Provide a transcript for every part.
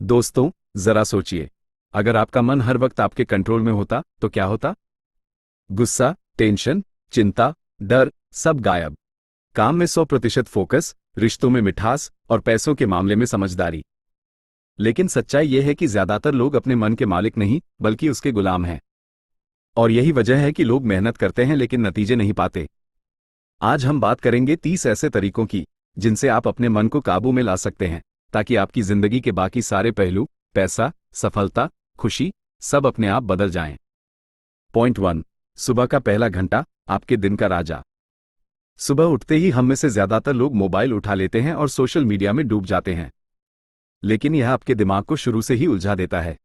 दोस्तों, जरा सोचिए, अगर आपका मन हर वक्त आपके कंट्रोल में होता तो क्या होता। गुस्सा, टेंशन, चिंता, डर, सब गायब। काम में 100% फोकस, रिश्तों में मिठास और पैसों के मामले में समझदारी। लेकिन सच्चाई यह है कि ज्यादातर लोग अपने मन के मालिक नहीं बल्कि उसके गुलाम हैं। और यही वजह है कि लोग मेहनत करते हैं लेकिन नतीजे नहीं पाते। आज हम बात करेंगे 30 ऐसे तरीकों की जिनसे आप अपने मन को काबू में ला सकते हैं, ताकि आपकी जिंदगी के बाकी सारे पहलू, पैसा, सफलता, खुशी, सब अपने आप बदल जाएं। पॉइंट 1, सुबह का पहला घंटा आपके दिन का राजा। सुबह उठते ही हम में से ज्यादातर लोग मोबाइल उठा लेते हैं और सोशल मीडिया में डूब जाते हैं। लेकिन यह आपके दिमाग को शुरू से ही उलझा देता है।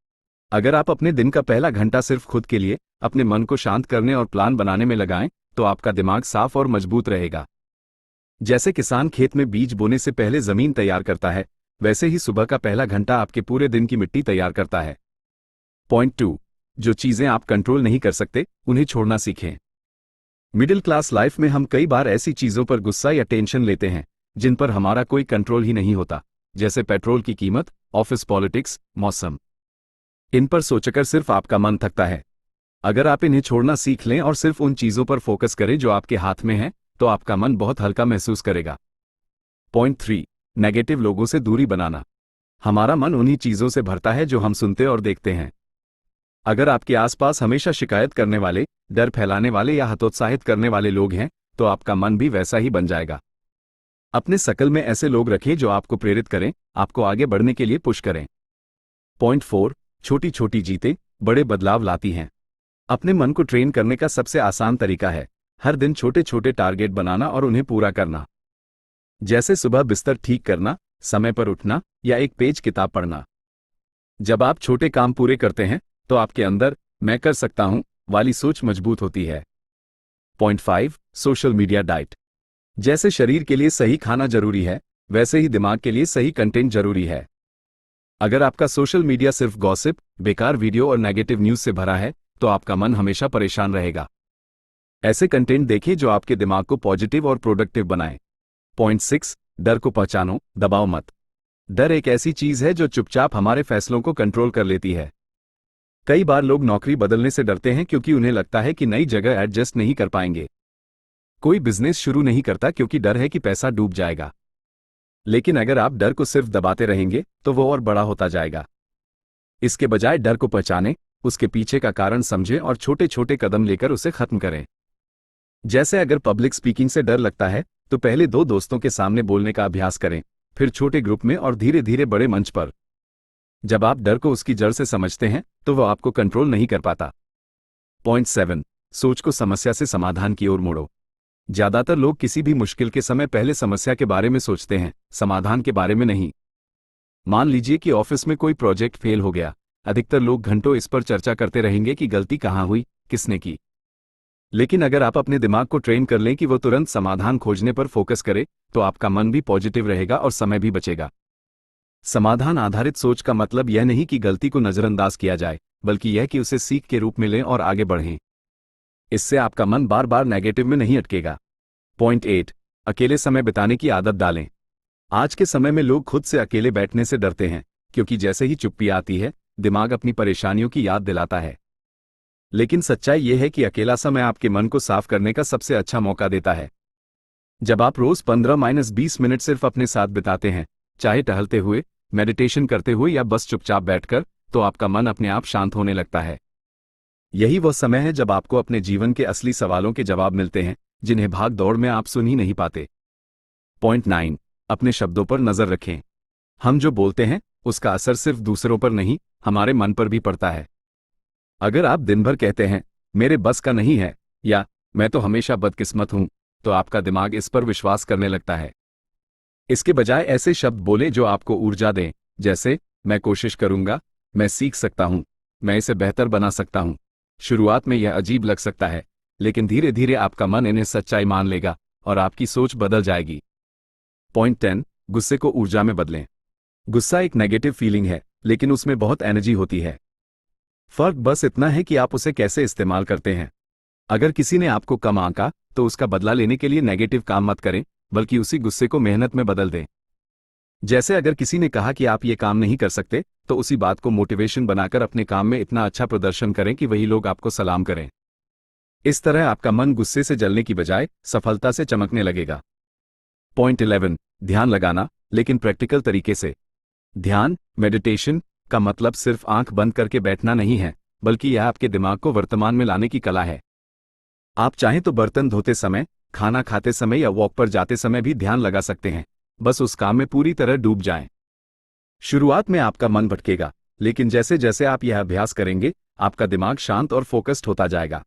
अगर आप अपने दिन का पहला घंटा सिर्फ खुद के लिए, अपने मन को शांत करने और प्लान बनाने में लगाएं, तो आपका दिमाग साफ और मजबूत रहेगा। जैसे किसान खेत में बीज बोने से पहले जमीन तैयार करता है, वैसे ही सुबह का पहला घंटा आपके पूरे दिन की मिट्टी तैयार करता है। पॉइंट 2, जो चीजें आप कंट्रोल नहीं कर सकते उन्हें छोड़ना सीखें। मिडिल क्लास लाइफ में हम कई बार ऐसी चीजों पर गुस्सा या टेंशन लेते हैं जिन पर हमारा कोई कंट्रोल ही नहीं होता, जैसे पेट्रोल की कीमत, ऑफिस पॉलिटिक्स, मौसम। इन पर सोचकर सिर्फ आपका मन थकता है। अगर आप इन्हें छोड़ना सीख लें और सिर्फ उन चीजों पर फोकस करें जो आपके हाथ में हैं, तो आपका मन बहुत हल्का महसूस करेगा। पॉइंट 3, नेगेटिव लोगों से दूरी बनाना। हमारा मन उन्हीं चीजों से भरता है जो हम सुनते और देखते हैं। अगर आपके आसपास हमेशा शिकायत करने वाले, डर फैलाने वाले या हतोत्साहित करने वाले लोग हैं, तो आपका मन भी वैसा ही बन जाएगा। अपने सर्कल में ऐसे लोग रखें जो आपको प्रेरित करें, आपको आगे बढ़ने के लिए पुश करें। पॉइंट 4, छोटी छोटी जीतें बड़े बदलाव लाती हैं। अपने मन को ट्रेन करने का सबसे आसान तरीका है हर दिन छोटे छोटे टारगेट बनाना और उन्हें पूरा करना। जैसे सुबह बिस्तर ठीक करना, समय पर उठना या एक पेज किताब पढ़ना। जब आप छोटे काम पूरे करते हैं तो आपके अंदर मैं कर सकता हूं वाली सोच मजबूत होती है। Point 5, social media diet. जैसे शरीर के लिए सही खाना जरूरी है, वैसे ही दिमाग के लिए सही कंटेंट जरूरी है। अगर आपका सोशल मीडिया सिर्फ गॉसिप, बेकार वीडियो और नेगेटिव न्यूज से भरा है, तो आपका मन हमेशा परेशान रहेगा। ऐसे कंटेंट देखें जो आपके दिमाग को पॉजिटिव और प्रोडक्टिव बनाए। पॉइंट 6, डर को पहचानो, दबाओ मत। डर एक ऐसी चीज है जो चुपचाप हमारे फैसलों को कंट्रोल कर लेती है। कई बार लोग नौकरी बदलने से डरते हैं क्योंकि उन्हें लगता है कि नई जगह एडजस्ट नहीं कर पाएंगे। कोई बिजनेस शुरू नहीं करता क्योंकि डर है कि पैसा डूब जाएगा। लेकिन अगर आप डर को सिर्फ दबाते रहेंगे तो वो और बड़ा होता जाएगा। इसके बजाय डर को पहचानें, उसके पीछे का कारण समझें और छोटे छोटे कदम लेकर उसे खत्म करें। जैसे अगर पब्लिक स्पीकिंग से डर लगता है तो पहले 2 दोस्तों के सामने बोलने का अभ्यास करें, फिर छोटे ग्रुप में और धीरे धीरे बड़े मंच पर। जब आप डर को उसकी जड़ से समझते हैं तो वह आपको कंट्रोल नहीं कर पाता। पॉइंट 7, सोच को समस्या से समाधान की ओर मोड़ो। ज्यादातर लोग किसी भी मुश्किल के समय पहले समस्या के बारे में सोचते हैं, समाधान के बारे में नहीं। मान लीजिए कि ऑफिस में कोई प्रोजेक्ट फेल हो गया, अधिकतर लोग घंटों इस पर चर्चा करते रहेंगे कि गलती कहाँ हुई, किसने की। लेकिन अगर आप अपने दिमाग को ट्रेन कर लें कि वो तुरंत समाधान खोजने पर फोकस करे, तो आपका मन भी पॉजिटिव रहेगा और समय भी बचेगा। समाधान आधारित सोच का मतलब यह नहीं कि गलती को नजरअंदाज किया जाए, बल्कि यह कि उसे सीख के रूप में लें और आगे बढ़ें। इससे आपका मन बार बार नेगेटिव में नहीं अटकेगा। पॉइंट 8, अकेले समय बिताने की आदत डालें। आज के समय में लोग खुद से अकेले बैठने से डरते हैं, क्योंकि जैसे ही चुप्पी आती है, दिमाग अपनी परेशानियों की याद दिलाता है। लेकिन सच्चाई यह है कि अकेला समय आपके मन को साफ करने का सबसे अच्छा मौका देता है। जब आप रोज 15-20 मिनट सिर्फ अपने साथ बिताते हैं, चाहे टहलते हुए, मेडिटेशन करते हुए या बस चुपचाप बैठकर, तो आपका मन अपने आप शांत होने लगता है। यही वह समय है जब आपको अपने जीवन के असली सवालों के जवाब मिलते हैं, जिन्हें भाग दौड़ में आप सुन ही नहीं पाते। पॉइंट 9, अपने शब्दों पर नजर रखें। हम जो बोलते हैं उसका असर सिर्फ दूसरों पर नहीं, हमारे मन पर भी पड़ता है। अगर आप दिन भर कहते हैं मेरे बस का नहीं है या मैं तो हमेशा बदकिस्मत हूं, तो आपका दिमाग इस पर विश्वास करने लगता है। इसके बजाय ऐसे शब्द बोले जो आपको ऊर्जा दें, जैसे मैं कोशिश करूंगा, मैं सीख सकता हूं, मैं इसे बेहतर बना सकता हूं। शुरुआत में यह अजीब लग सकता है, लेकिन धीरे धीरे आपका मन इन्हें सच्चाई मान लेगा और आपकी सोच बदल जाएगी। पॉइंट 10, गुस्से को ऊर्जा में बदलें। गुस्सा एक नेगेटिव फीलिंग है, लेकिन उसमें बहुत एनर्जी होती है। फर्क बस इतना है कि आप उसे कैसे इस्तेमाल करते हैं। अगर किसी ने आपको कम आंका, तो उसका बदला लेने के लिए नेगेटिव काम मत करें, बल्कि उसी गुस्से को मेहनत में बदल दें। जैसे अगर किसी ने कहा कि आप ये काम नहीं कर सकते, तो उसी बात को मोटिवेशन बनाकर अपने काम में इतना अच्छा प्रदर्शन करें कि वही लोग आपको सलाम करें। इस तरह आपका मन गुस्से से जलने की बजाय सफलता से चमकने लगेगा। पॉइंट 11, ध्यान लगाना, लेकिन प्रैक्टिकल तरीके से। ध्यान, मेडिटेशन का मतलब सिर्फ आंख बंद करके बैठना नहीं है, बल्कि यह आपके दिमाग को वर्तमान में लाने की कला है। आप चाहें तो बर्तन धोते समय, खाना खाते समय या वॉक पर जाते समय भी ध्यान लगा सकते हैं। बस उस काम में पूरी तरह डूब जाएं। शुरुआत में आपका मन भटकेगा, लेकिन जैसे जैसे आप यह अभ्यास करेंगे, आपका दिमाग शांत और फोकस्ड होता जाएगा।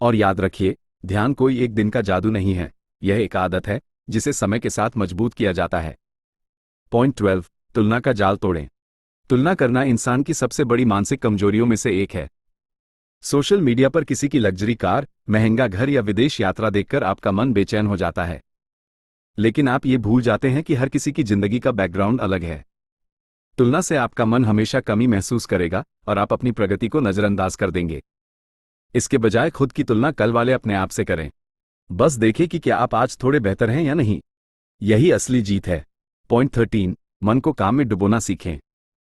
और याद रखिए, ध्यान कोई एक दिन का जादू नहीं है, यह एक आदत है जिसे समय के साथ मजबूत किया जाता है। पॉइंट 12, तुलना का जाल तोड़ें। तुलना करना इंसान की सबसे बड़ी मानसिक कमजोरियों में से एक है। सोशल मीडिया पर किसी की लग्जरी कार, महंगा घर या विदेश यात्रा देखकर आपका मन बेचैन हो जाता है। लेकिन आप ये भूल जाते हैं कि हर किसी की जिंदगी का बैकग्राउंड अलग है। तुलना से आपका मन हमेशा कमी महसूस करेगा और आप अपनी प्रगति को नजरअंदाज कर देंगे। इसके बजाय खुद की तुलना कल वाले अपने आप से करें। बस देखें कि क्या आप आज थोड़े बेहतर हैं या नहीं। यही असली जीत है। पॉइंट 13, मन को काम में डुबोना सीखें।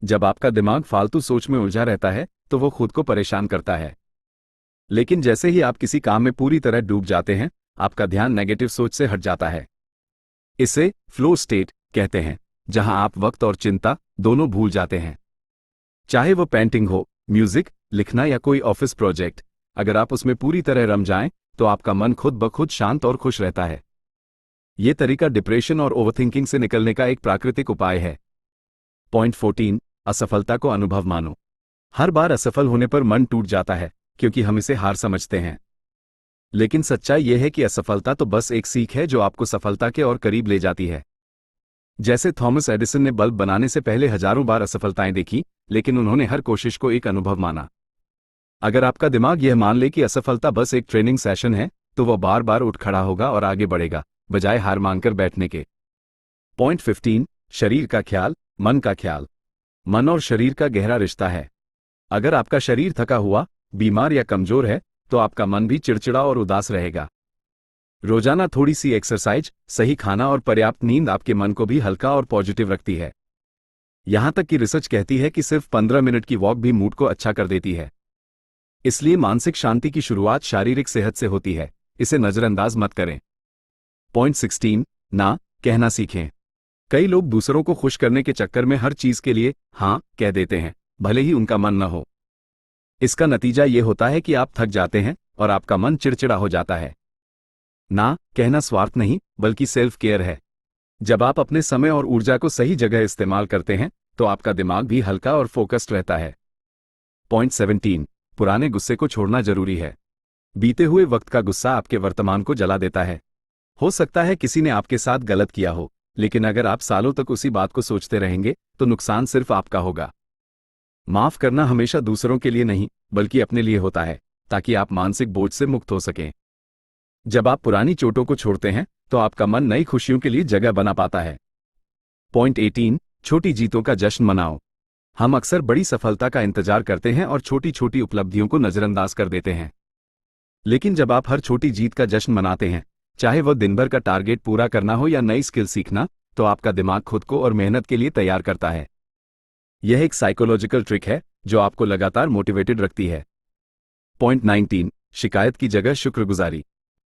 जब आपका दिमाग फालतू सोच में उलझा रहता है, तो वो खुद को परेशान करता है। लेकिन जैसे ही आप किसी काम में पूरी तरह डूब जाते हैं, आपका ध्यान नेगेटिव सोच से हट जाता है। इसे फ्लो स्टेट कहते हैं, जहां आप वक्त और चिंता दोनों भूल जाते हैं। चाहे वो पेंटिंग हो, म्यूजिक, लिखना या कोई ऑफिस प्रोजेक्ट, अगर आप उसमें पूरी तरह रम जाएं, तो आपका मन खुद ब खुद शांत और खुश रहता है। यह तरीका डिप्रेशन और ओवरथिंकिंग से निकलने का एक प्राकृतिक उपाय है। पॉइंट 14, असफलता को अनुभव मानो। हर बार असफल होने पर मन टूट जाता है, क्योंकि हम इसे हार समझते हैं। लेकिन सच्चाई यह है कि असफलता तो बस एक सीख है जो आपको सफलता के और करीब ले जाती है। जैसे थॉमस एडिसन ने बल्ब बनाने से पहले हजारों बार असफलताएं देखी, लेकिन उन्होंने हर कोशिश को एक अनुभव माना। अगर आपका दिमाग यह मान ले कि असफलता बस एक ट्रेनिंग सेशन है, तो वह बार बार उठ खड़ा होगा और आगे बढ़ेगा, बजाय हार मानकर बैठने के। पॉइंट 15, शरीर का ख्याल, मन का ख्याल। मन और शरीर का गहरा रिश्ता है। अगर आपका शरीर थका हुआ, बीमार या कमजोर है, तो आपका मन भी चिड़चिड़ा और उदास रहेगा। रोजाना थोड़ी सी एक्सरसाइज, सही खाना और पर्याप्त नींद आपके मन को भी हल्का और पॉजिटिव रखती है। यहां तक कि रिसर्च कहती है कि सिर्फ 15 मिनट की वॉक भी मूड को अच्छा कर देती है। इसलिए मानसिक शांति की शुरुआत शारीरिक सेहत से होती है, इसे नजरअंदाज मत करें। पॉइंट 16, ना कहना सीखें। कई लोग दूसरों को खुश करने के चक्कर में हर चीज के लिए हाँ कह देते हैं, भले ही उनका मन न हो। इसका नतीजा ये होता है कि आप थक जाते हैं और आपका मन चिड़चिड़ा हो जाता है। ना कहना स्वार्थ नहीं, बल्कि सेल्फ केयर है। जब आप अपने समय और ऊर्जा को सही जगह इस्तेमाल करते हैं, तो आपका दिमाग भी हल्का और फोकस्ड रहता है। पॉइंट 17, पुराने गुस्से को छोड़ना जरूरी है। बीते हुए वक्त का गुस्सा आपके वर्तमान को जला देता है। हो सकता है किसी ने आपके साथ गलत किया हो, लेकिन अगर आप सालों तक उसी बात को सोचते रहेंगे, तो नुकसान सिर्फ आपका होगा। माफ करना हमेशा दूसरों के लिए नहीं, बल्कि अपने लिए होता है, ताकि आप मानसिक बोझ से मुक्त हो सकें। जब आप पुरानी चोटों को छोड़ते हैं, तो आपका मन नई खुशियों के लिए जगह बना पाता है। पॉइंट 18, छोटी जीतों का जश्न मनाओ। हम अक्सर बड़ी सफलता का इंतजार करते हैं और छोटी छोटी उपलब्धियों को नजरअंदाज कर देते हैं। लेकिन जब आप हर छोटी जीत का जश्न मनाते हैं, चाहे वह दिन भर का टारगेट पूरा करना हो या नई स्किल सीखना, तो आपका दिमाग खुद को और मेहनत के लिए तैयार करता है। यह एक साइकोलॉजिकल ट्रिक है जो आपको लगातार मोटिवेटेड रखती है। पॉइंट 19, शिकायत की जगह शुक्रगुजारी।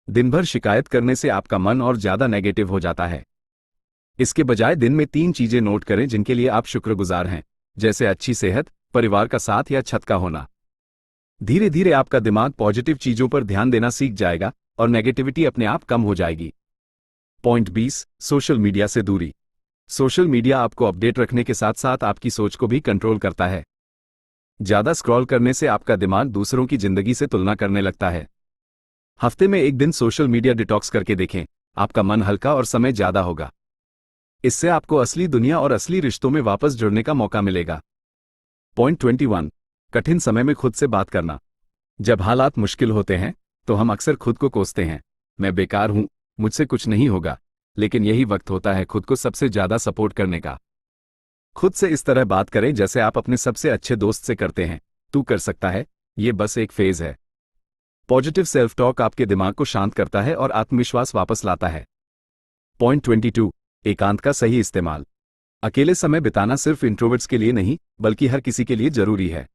दिन भर शिकायत करने से आपका मन और ज्यादा नेगेटिव हो जाता है। इसके बजाय दिन में 3 चीजें नोट करें जिनके लिए आप शुक्रगुजार हैं, जैसे अच्छी सेहत, परिवार का साथ या छत का होना। धीरे धीरे आपका दिमाग पॉजिटिव चीजों पर ध्यान देना सीख जाएगा और नेगेटिविटी अपने आप कम हो जाएगी। पॉइंट 20, सोशल मीडिया से दूरी। सोशल मीडिया आपको अपडेट रखने के साथ साथ आपकी सोच को भी कंट्रोल करता है। ज्यादा स्क्रॉल करने से आपका दिमाग दूसरों की जिंदगी से तुलना करने लगता है। हफ्ते में एक दिन सोशल मीडिया डिटॉक्स करके देखें, आपका मन हल्का और समय ज्यादा होगा। इससे आपको असली दुनिया और असली रिश्तों में वापस जुड़ने का मौका मिलेगा। पॉइंट 21, कठिन समय में खुद से बात करना। जब हालात मुश्किल होते हैं, तो हम अक्सर खुद को कोसते हैं, मैं बेकार हूं, मुझसे कुछ नहीं होगा। लेकिन यही वक्त होता है खुद को सबसे ज्यादा सपोर्ट करने का। खुद से इस तरह बात करें जैसे आप अपने सबसे अच्छे दोस्त से करते हैं, तू कर सकता है, ये बस एक फेज है। पॉजिटिव सेल्फ टॉक आपके दिमाग को शांत करता है और आत्मविश्वास वापस लाता है। पॉइंट 22, एकांत का सही इस्तेमाल। अकेले समय बिताना सिर्फ इंट्रोवर्ट्स के लिए नहीं बल्कि हर किसी के लिए जरूरी है।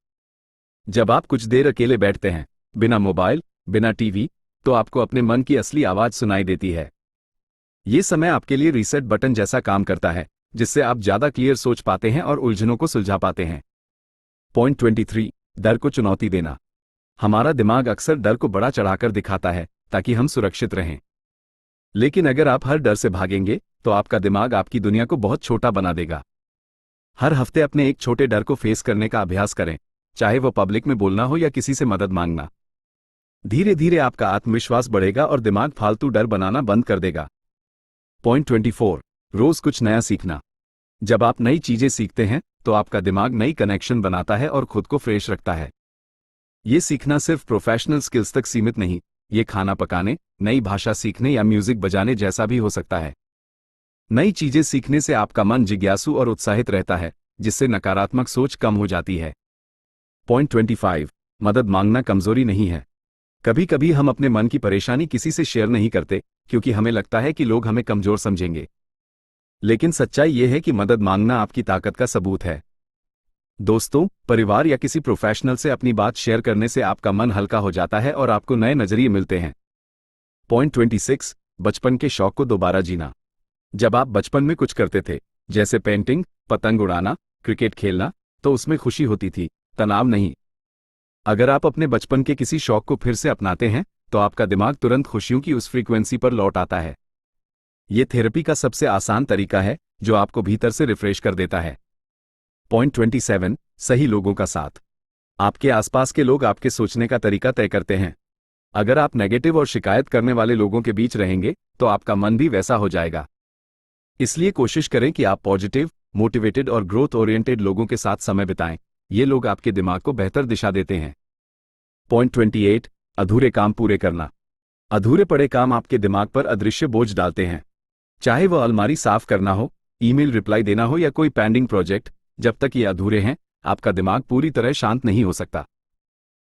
जब आप कुछ देर अकेले बैठते हैं, बिना मोबाइल, बिना टीवी, तो आपको अपने मन की असली आवाज सुनाई देती है। ये समय आपके लिए रीसेट बटन जैसा काम करता है, जिससे आप ज्यादा क्लियर सोच पाते हैं और उलझनों को सुलझा पाते हैं। पॉइंट 23, डर को चुनौती देना। हमारा दिमाग अक्सर डर को बड़ा चढ़ाकर दिखाता है ताकि हम सुरक्षित रहें। लेकिन अगर आप हर डर से भागेंगे तो आपका दिमाग आपकी दुनिया को बहुत छोटा बना देगा। हर हफ्ते अपने एक छोटे डर को फेस करने का अभ्यास करें, चाहे वो पब्लिक में बोलना हो या किसी से मदद मांगना। धीरे धीरे आपका आत्मविश्वास बढ़ेगा और दिमाग फालतू डर बनाना बंद कर देगा। पॉइंट 24, रोज कुछ नया सीखना। जब आप नई चीजें सीखते हैं तो आपका दिमाग नई कनेक्शन बनाता है और खुद को फ्रेश रखता है। ये सीखना सिर्फ प्रोफेशनल स्किल्स तक सीमित नहीं, ये खाना पकाने, नई भाषा सीखने या म्यूजिक बजाने जैसा भी हो सकता है। नई चीजें सीखने से आपका मन जिज्ञासु और उत्साहित रहता है, जिससे नकारात्मक सोच कम हो जाती है। पॉइंट 25, मदद मांगना कमजोरी नहीं है। कभी कभी हम अपने मन की परेशानी किसी से शेयर नहीं करते क्योंकि हमें लगता है कि लोग हमें कमजोर समझेंगे। लेकिन सच्चाई यह है कि मदद मांगना आपकी ताकत का सबूत है। दोस्तों, परिवार या किसी प्रोफेशनल से अपनी बात शेयर करने से आपका मन हल्का हो जाता है और आपको नए नजरिए मिलते हैं। पॉइंट 26, बचपन के शौक को दोबारा जीना। जब आप बचपन में कुछ करते थे, जैसे पेंटिंग, पतंग उड़ाना, क्रिकेट खेलना, तो उसमें खुशी होती थी, तनाव नहीं। अगर आप अपने बचपन के किसी शौक को फिर से अपनाते हैं तो आपका दिमाग तुरंत खुशियों की उस फ्रीक्वेंसी पर लौट आता है। यह थेरेपी का सबसे आसान तरीका है जो आपको भीतर से रिफ्रेश कर देता है। पॉइंट 27, सही लोगों का साथ। आपके आसपास के लोग आपके सोचने का तरीका तय करते हैं। अगर आप नेगेटिव और शिकायत करने वाले लोगों के बीच रहेंगे तो आपका मन भी वैसा हो जाएगा। इसलिए कोशिश करें कि आप पॉजिटिव, मोटिवेटेड और ग्रोथ ओरिएंटेड लोगों के साथ समय बिताएं। ये लोग आपके दिमाग को बेहतर दिशा देते हैं। पॉइंट 28, अधूरे काम पूरे करना। अधूरे पड़े काम आपके दिमाग पर अदृश्य बोझ डालते हैं। चाहे वह अलमारी साफ करना हो, ईमेल रिप्लाई देना हो या कोई पेंडिंग प्रोजेक्ट, जब तक ये अधूरे हैं आपका दिमाग पूरी तरह शांत नहीं हो सकता।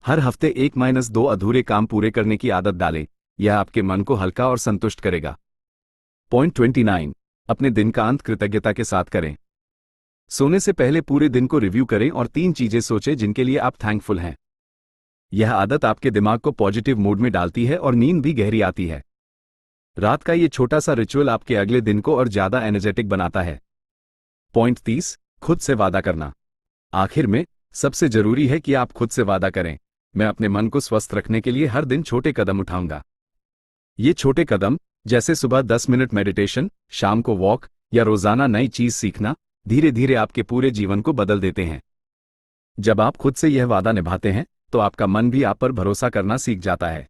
हर हफ्ते 1-2 अधूरे काम पूरे करने की आदत डालें, यह आपके मन को हल्का और संतुष्ट करेगा। पॉइंट 29, अपने दिन का अंत कृतज्ञता के साथ करें। सोने से पहले पूरे दिन को रिव्यू करें और 3 चीजें सोचें जिनके लिए आप थैंकफुल हैं। यह आदत आपके दिमाग को पॉजिटिव मूड में डालती है और नींद भी गहरी आती है। रात का ये छोटा सा रिचुअल आपके अगले दिन को और ज्यादा एनर्जेटिक बनाता है। पॉइंट 30, खुद से वादा करना। आखिर में सबसे जरूरी है कि आप खुद से वादा करें, मैं अपने मन को स्वस्थ रखने के लिए हर दिन छोटे कदम उठाऊंगा। ये छोटे कदम, जैसे सुबह 10 मिनट मेडिटेशन, शाम को वॉक या रोजाना नई चीज सीखना, धीरे धीरे आपके पूरे जीवन को बदल देते हैं। जब आप खुद से यह वादा निभाते हैं तो आपका मन भी आप पर भरोसा करना सीख जाता है।